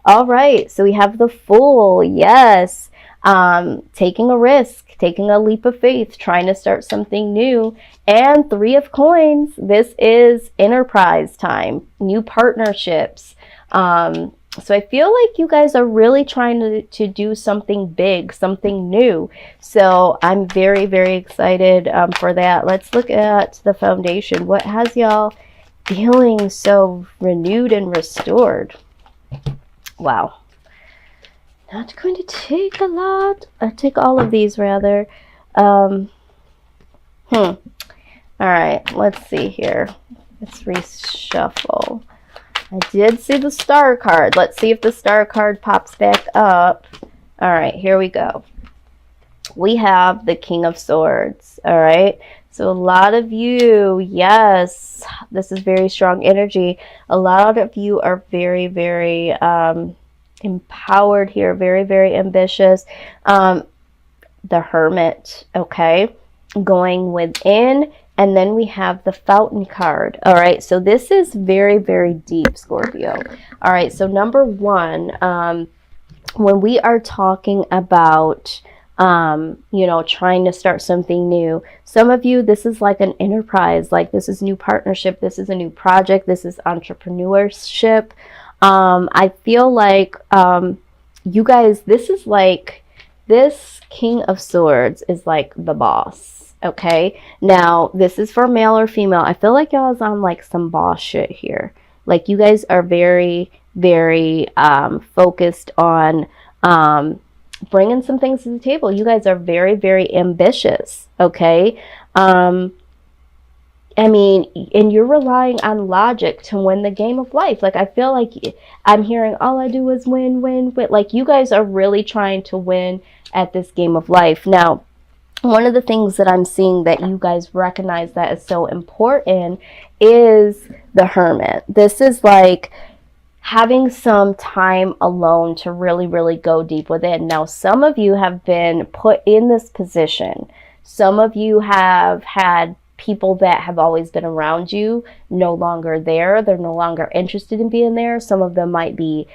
All right, so we have the Fool. Yes. Taking a risk, taking a leap of faith, trying to start something new. And Three of Coins. This is enterprise time, new partnerships. So I feel like you guys are really trying to do something big, something new. So I'm very, very excited for that. Let's look at the foundation. What has y'all feeling so renewed and restored? Wow. Not going to take a lot. Take all of these rather. All right, let's see here. Let's reshuffle. I did see the Star card. Let's see if the Star card pops back up. All right, here we go. We have the King of Swords. All right. So a lot of you, yes, this is very strong energy. A lot of you are very, very empowered here, very, very ambitious. The Hermit, okay, going within. And then we have the Fountain card. All right, so this is very, very deep, Scorpio. All right, so number one, when we are talking about you know, trying to start something new. Some of you, this is like an enterprise, like this is new partnership, this is a new project, this is entrepreneurship. I feel like you guys, this is like, this King of Swords is like the boss, okay? Now, this is for male or female. I feel like y'all is on like some boss shit here. Like you guys are very, very focused on bringing some things to the table. You guys are very, very ambitious, okay? I mean, and you're relying on logic to win the game of life. Like, I feel like I'm hearing all I do is win, win, win. Like, you guys are really trying to win at this game of life. Now, one of the things that I'm seeing that you guys recognize that is so important is the Hermit. This is like having some time alone to really, really go deep within. Now, some of you have been put in this position. Some of you have had people that have always been around you no longer there. They're no longer interested in being there. Some of them might be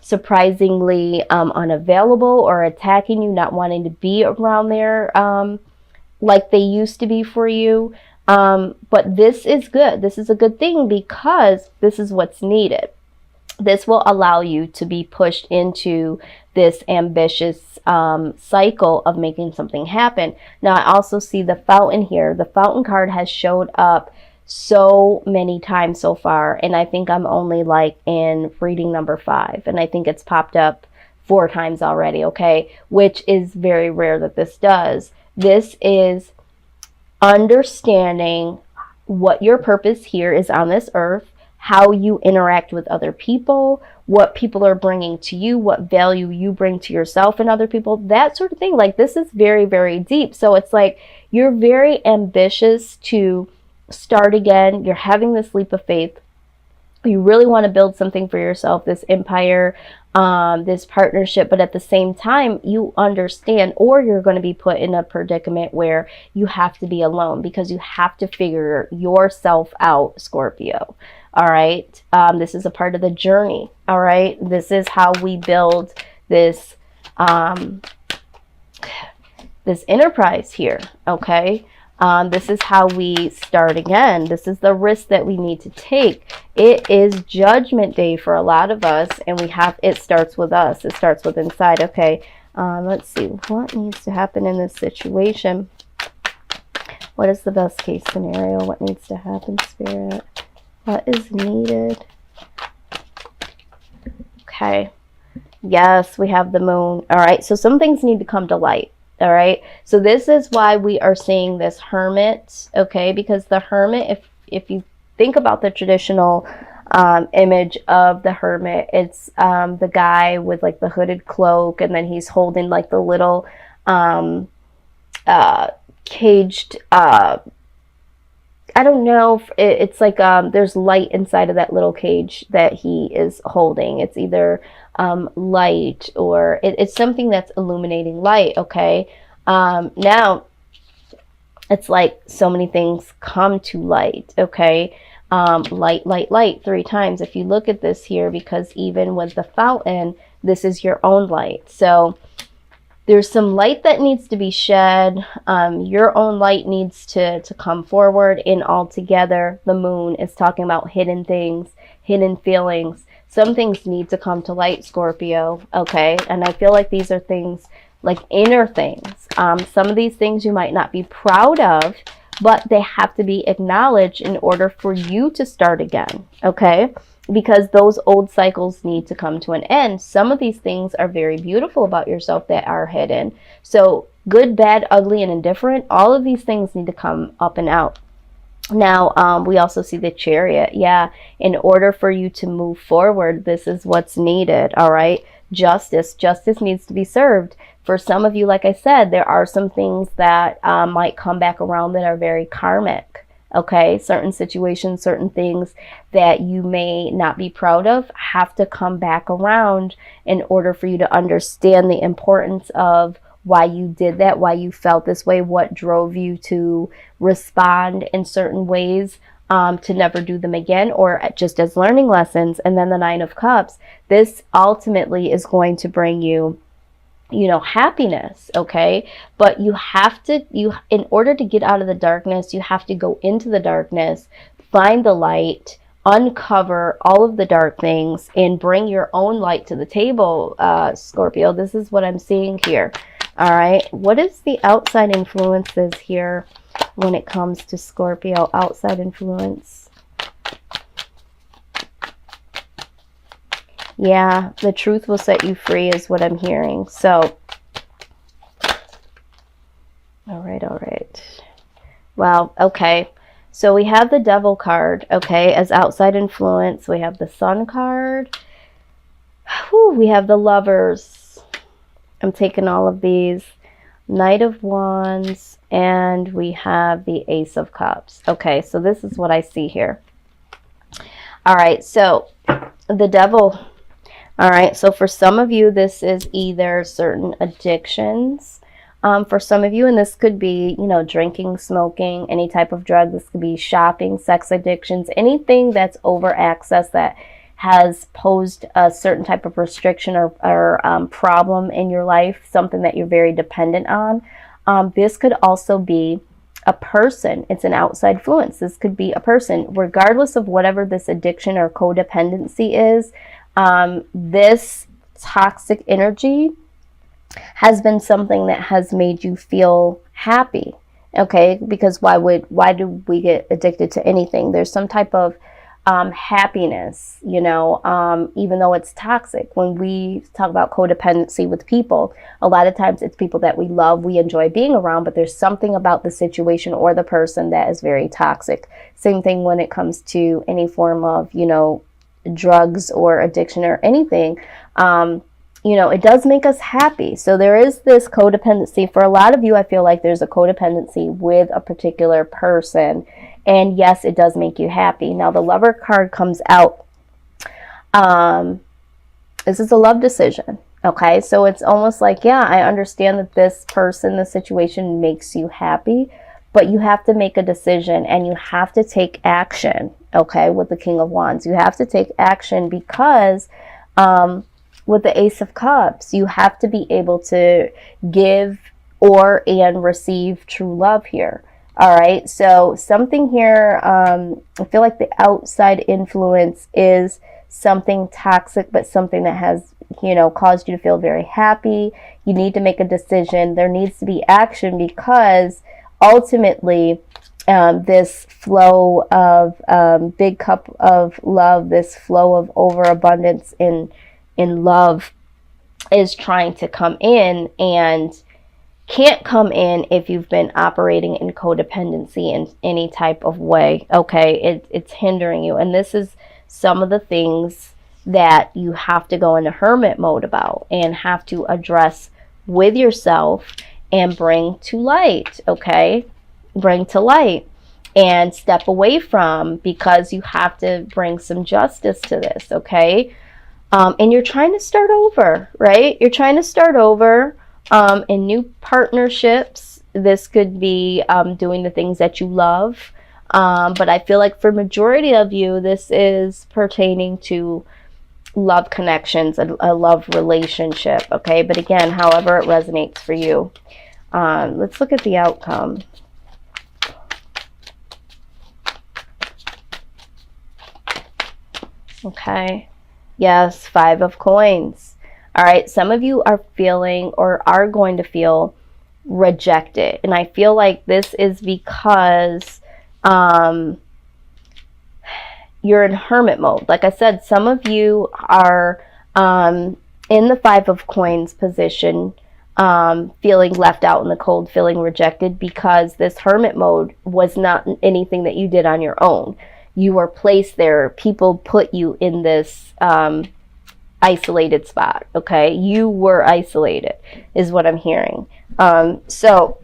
surprisingly unavailable or attacking you, not wanting to be around there like they used to be for you. But this is good. This is a good thing because this is what's needed. This will allow you to be pushed into this ambitious cycle of making something happen. Now, I also see the Fountain here. The Fountain card has showed up so many times so far, and I think I'm only like in reading number 5, and I think it's popped up 4 times already, okay? Which is very rare that this does. This is understanding what your purpose here is on this earth, how you interact with other people, what people are bringing to you, what value you bring to yourself and other people, that sort of thing. Like, this is very, very deep. So it's like you're very ambitious to start again. You're having this leap of faith. You really want to build something for yourself, this empire, this partnership, but at the same time, you understand, or you're going to be put in a predicament where you have to be alone because you have to figure yourself out, Scorpio. All right. This is a part of the journey. All right. This is how we build this, this enterprise here. Okay. This is how we start again. This is the risk that we need to take. It is Judgment Day for a lot of us, and we have, it starts with us. It starts with inside. Okay, let's see. What needs to happen in this situation? What is the best case scenario? What needs to happen, Spirit? What is needed? Okay. Yes, we have the Moon. All right, so some things need to come to light. All right, so this is why we are seeing this Hermit, okay, because the Hermit, if you think about the traditional image of the Hermit, it's the guy with like the hooded cloak, and then he's holding like the little caged, I don't know, if it's like there's light inside of that little cage that he is holding. It's either light or it's something that's illuminating light, okay? Now, it's like so many things come to light, okay? light, light, light 3 times. If you look at this here, because even with the fountain, this is your own light. So there's some light that needs to be shed. Your own light needs to come forward. And altogether, the moon is talking about hidden things, hidden feelings. Some things need to come to light, Scorpio, okay? And I feel like these are things, like inner things. Some of these things you might not be proud of, but they have to be acknowledged in order for you to start again, okay? Because those old cycles need to come to an end. Some of these things are very beautiful about yourself that are hidden. So good, bad, ugly, and indifferent, all of these things need to come up and out. Now, we also see the Chariot. Yeah, in order for you to move forward, this is what's needed, all right? Justice. Justice needs to be served. For some of you, like I said, there are some things that might come back around that are very karmic, okay? Certain situations, certain things that you may not be proud of have to come back around in order for you to understand the importance of why you did that, why you felt this way, what drove you to respond in certain ways, to never do them again, or just as learning lessons. And then the 9 of Cups, this ultimately is going to bring you, you know, happiness, okay? But you have to, in order to get out of the darkness, you have to go into the darkness, find the light, uncover all of the dark things, and bring your own light to the table, Scorpio. This is what I'm seeing here. All right, what is the outside influences here when it comes to Scorpio? Outside influence. Yeah, the truth will set you free is what I'm hearing. So, all right. Wow, okay. So we have the Devil card, okay, as outside influence. We have the Sun card. Whew, we have the Lovers. I'm taking all of these. Knight of Wands, and we have the Ace of Cups. Okay, so this is what I see here. All right, so the Devil. All right, so for some of you, this is either certain addictions. For some of you, and this could be, you know, drinking, smoking, any type of drug. This could be shopping, sex addictions, anything that's over access that has posed a certain type of restriction or problem in your life, something that you're very dependent on. This could also be a person. It's an outside influence. This could be a person. Regardless of whatever this addiction or codependency is, this toxic energy has been something that has made you feel happy, okay? Because why do we get addicted to anything? There's some type of happiness, you know, even though it's toxic. When we talk about codependency with people, a lot of times it's people that we love, we enjoy being around, but there's something about the situation or the person that is very toxic. Same thing when it comes to any form of, you know, drugs or addiction or anything. You know, it does make us happy. So there is this codependency. For a lot of you, I feel like there's a codependency with a particular person. And yes, it does make you happy. Now, the Lover card comes out. This is a love decision. Okay, so it's almost like, yeah, I understand that this person, the situation makes you happy, but you have to make a decision and you have to take action. Okay, with the King of Wands, you have to take action because with the Ace of Cups, you have to be able to give and receive true love here. All right, so something here, I feel like the outside influence is something toxic, but something that has, you know, caused you to feel very happy. You need to make a decision. There needs to be action because ultimately this flow of big cup of love, this flow of overabundance in love is trying to come in and can't come in if you've been operating in codependency in any type of way. Okay, it's hindering you. And this is some of the things that you have to go into hermit mode about and have to address with yourself and bring to light. Okay, bring to light and step away from, because you have to bring some justice to this. Okay, and you're trying to start over, right? You're trying to start over in new partnerships. This could be doing the things that you love. But I feel like for majority of you, this is pertaining to love connections, a love relationship, okay? But again, however it resonates for you. Let's look at the outcome. Okay. Yes, 5 of coins. All right. Some of you are feeling or are going to feel rejected. And I feel like this is because you're in hermit mode. Like I said, some of you are in the 5 of coins position, feeling left out in the cold, feeling rejected, because this hermit mode was not anything that you did on your own. You were placed there. People put you in this isolated spot, okay? You were isolated is what I'm hearing. So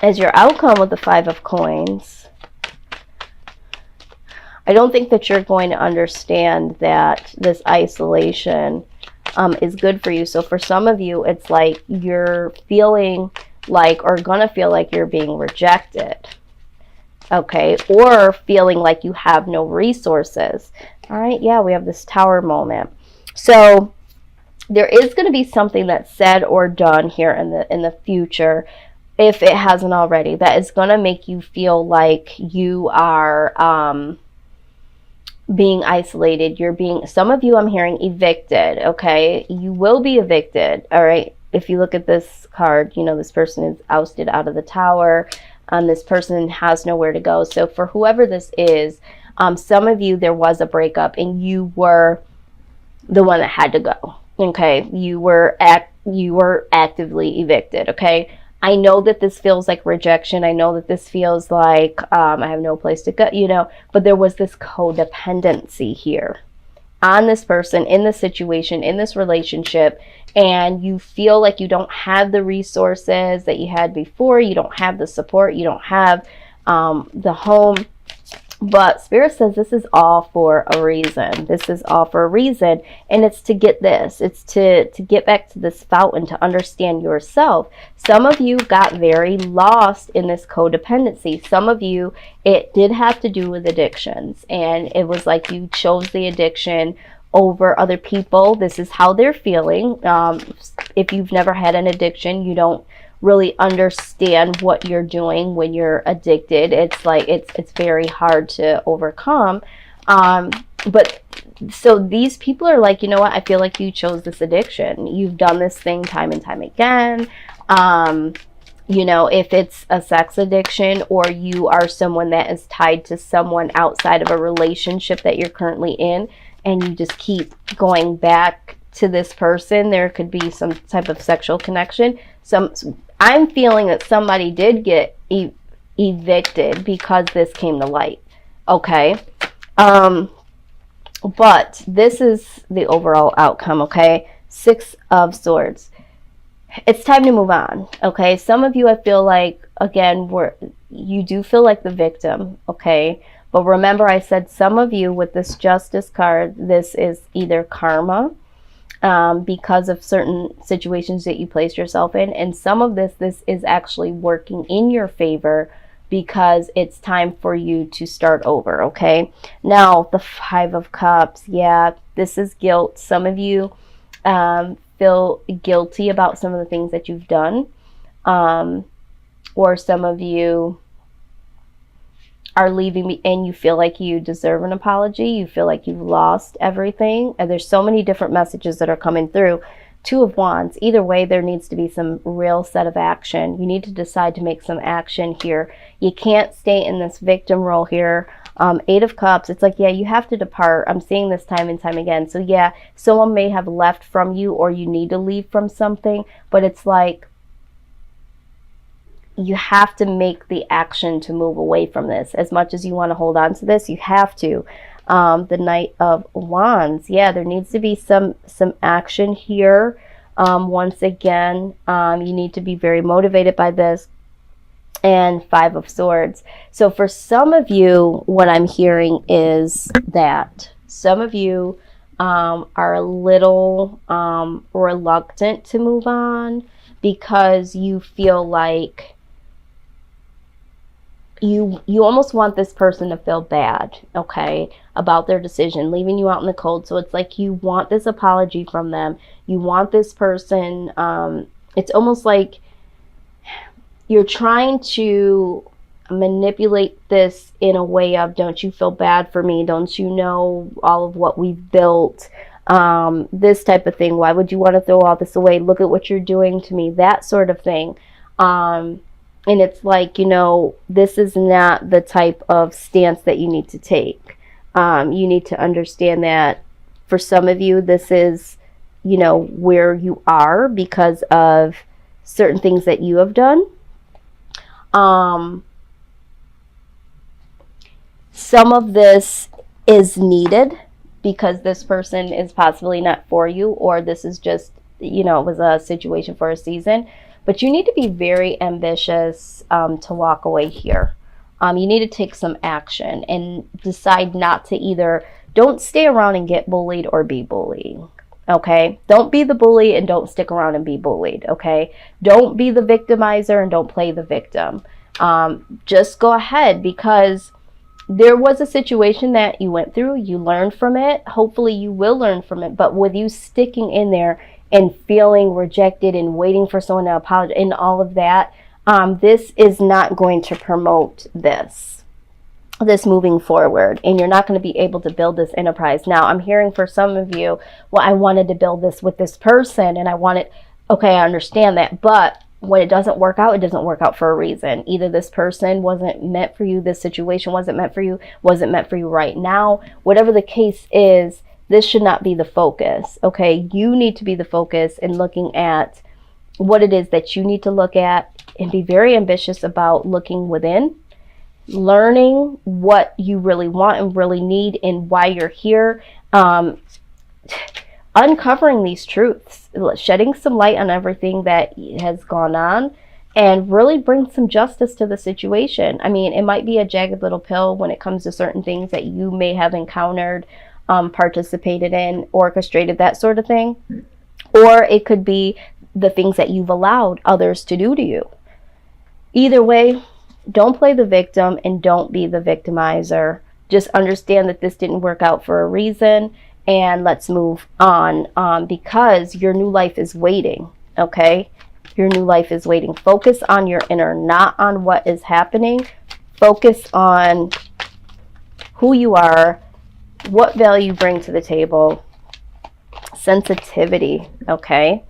as your outcome with the 5 of coins, I don't think that you're going to understand that this isolation is good for you. So for some of you, it's like you're feeling like, or gonna feel like you're being rejected, okay? Or feeling like you have no resources. All right, yeah, we have this Tower moment. So there is going to be something that's said or done here in the future, if it hasn't already, that is going to make you feel like you are being isolated. You're being, some of you I'm hearing, evicted, okay? You will be evicted, all right? If you look at this card, you know, this person is ousted out of the Tower. This person has nowhere to go. So for whoever this is, some of you, there was a breakup and you were the one that had to go, okay? You were actively evicted, okay? I know that this feels like rejection. I know that this feels like I have no place to go, you know, but there was this codependency here on this person, in this situation, in this relationship, and you feel like you don't have the resources that you had before. You don't have the support. You don't have the home. But Spirit says this is all for a reason. This is all for a reason. And it's to get this. It's to get back to this fountain, to understand yourself. Some of you got very lost in this codependency. Some of you, it did have to do with addictions. And it was like you chose the addiction over other people. This is how they're feeling. If you've never had an addiction, you don't really understand what you're doing when you're addicted. It's like it's very hard to overcome. But so these people are like, you know what, I feel like you chose this addiction. You've done this thing time and time again. You know, if it's a sex addiction, or you are someone that is tied to someone outside of a relationship that you're currently in, and you just keep going back to this person, there could be some type of sexual connection. I'm feeling that somebody did get evicted because this came to light, okay? But this is the overall outcome, okay? 6 of Swords. It's time to move on, okay? Some of you, I feel like, again, you do feel like the victim, okay? But remember, I said some of you with this Justice card, this is either karma, because of certain situations that you placed yourself in. And some of this is actually working in your favor, because it's time for you to start over, okay? Now, the 5 of Cups, yeah, this is guilt. Some of you feel guilty about some of the things that you've done. Or some of you are leaving me and you feel like you deserve an apology. You feel like you've lost everything. And there's so many different messages that are coming through. 2 of Wands. Either way, there needs to be some real set of action. You need to decide to make some action here. You can't stay in this victim role here. 8 of Cups. It's like, yeah, you have to depart. I'm seeing this time and time again. So yeah, someone may have left from you, or you need to leave from something. But it's like, you have to make the action to move away from this. As much as you want to hold on to this, you have to. The Knight of Wands. Yeah, there needs to be some action here. Once again, you need to be very motivated by this. And 5 of Swords. So for some of you, what I'm hearing is that some of you are a little reluctant to move on, because you feel like you almost want this person to feel bad, okay, about their decision, leaving you out in the cold. So it's like you want this apology from them. You want this person, it's almost like you're trying to manipulate this in a way of, don't you feel bad for me? Don't you know all of what we've built? This type of thing. Why would you want to throw all this away? Look at what you're doing to me. That sort of thing. And it's like, you know, this is not the type of stance that you need to take. You need to understand that for some of you, this is, you know, where you are because of certain things that you have done. Some of this is needed because this person is possibly not for you, or this is just, you know, it was a situation for a season. But you need to be very ambitious to walk away here. You need to take some action and decide not to either, don't stay around and get bullied or be bullied. Okay? Don't be the bully and don't stick around and be bullied. Okay? Don't be the victimizer and don't play the victim. Just go ahead, because there was a situation that you went through. You learned from it. Hopefully you will learn from it. But with you sticking in there and feeling rejected and waiting for someone to apologize and all of that, this is not going to promote this moving forward, and you're not going to be able to build this enterprise. Now, I'm hearing for some of you, well, I wanted to build this with this person, and I wanted, okay, I understand that, but when it doesn't work out, it doesn't work out for a reason. Either this person wasn't meant for you, this situation wasn't meant for you, wasn't meant for you right now. Whatever the case is, this should not be the focus, okay? You need to be the focus in looking at what it is that you need to look at, and be very ambitious about looking within, learning what you really want and really need and why you're here, uncovering these truths, shedding some light on everything that has gone on, and really bring some justice to the situation. I mean, it might be a jagged little pill when it comes to certain things that you may have encountered, participated in, orchestrated, that sort of thing. Or it could be the things that you've allowed others to do to you. Either way, don't play the victim and don't be the victimizer. Just understand that this didn't work out for a reason, and let's move on, because your new life is waiting, okay? Your new life is waiting. Focus on your inner, not on what is happening. Focus on who you are, what value you bring to the table, sensitivity, okay?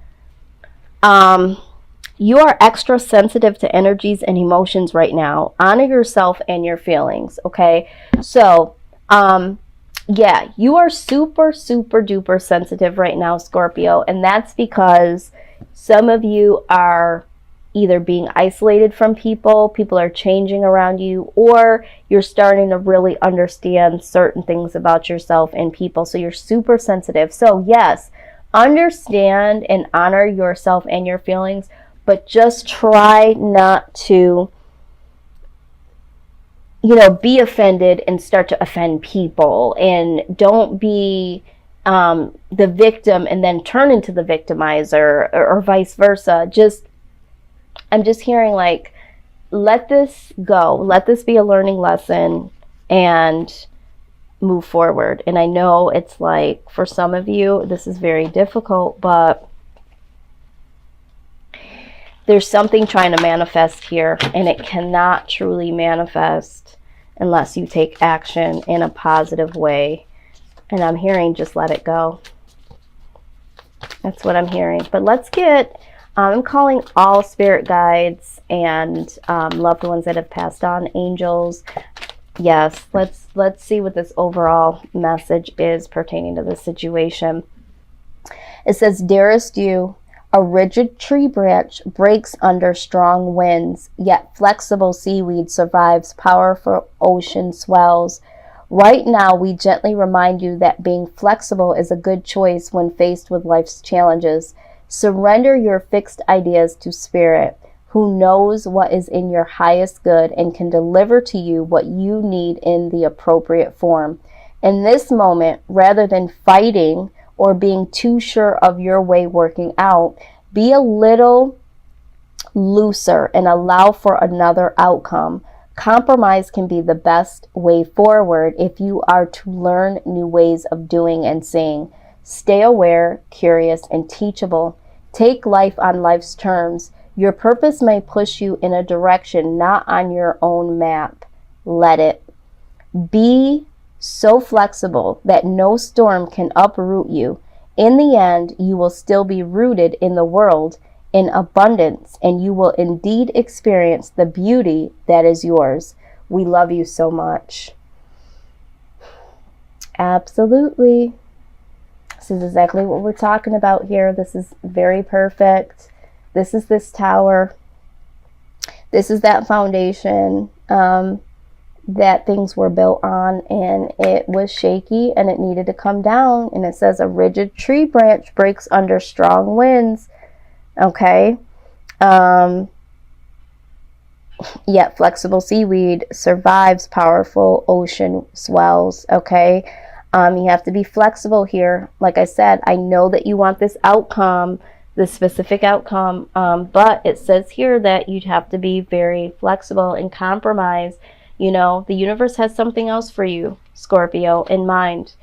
You are extra sensitive to energies and emotions right now. Honor yourself and your feelings, okay? So, yeah, you are super, super duper sensitive right now, Scorpio, and that's because some of you are either being isolated from people, people are changing around you, or you're starting to really understand certain things about yourself and people. So you're super sensitive. So yes, understand and honor yourself and your feelings, but just try not to, you know, be offended and start to offend people, and don't be the victim and then turn into the victimizer, or vice versa. I'm just hearing like, let this go. Let this be a learning lesson and move forward. And I know it's like, for some of you, this is very difficult, but there's something trying to manifest here, and it cannot truly manifest unless you take action in a positive way. And I'm hearing, just let it go. That's what I'm hearing. But let's get, I'm calling all spirit guides and loved ones that have passed on, angels. Yes, let's see what this overall message is pertaining to this situation. It says, dearest you, a rigid tree branch breaks under strong winds, yet flexible seaweed survives powerful ocean swells. Right now, we gently remind you that being flexible is a good choice when faced with life's challenges. Surrender your fixed ideas to Spirit, who knows what is in your highest good and can deliver to you what you need in the appropriate form. In this moment, rather than fighting or being too sure of your way working out, be a little looser and allow for another outcome. Compromise can be the best way forward if you are to learn new ways of doing and seeing. Stay aware, curious, and teachable. Take life on life's terms. Your purpose may push you in a direction not on your own map. Let it. Be so flexible that no storm can uproot you. In the end, you will still be rooted in the world in abundance, and you will indeed experience the beauty that is yours. We love you so much. Absolutely. This is exactly what we're talking about here. This is very perfect. This is this tower. This is that foundation that things were built on, and it was shaky and it needed to come down. And it says a rigid tree branch breaks under strong winds. Okay. Yet flexible seaweed survives powerful ocean swells. Okay. You have to be flexible here. Like I said, I know that you want this outcome, this specific outcome, but it says here that you'd have to be very flexible and compromise. You know, the universe has something else for you, Scorpio, in mind.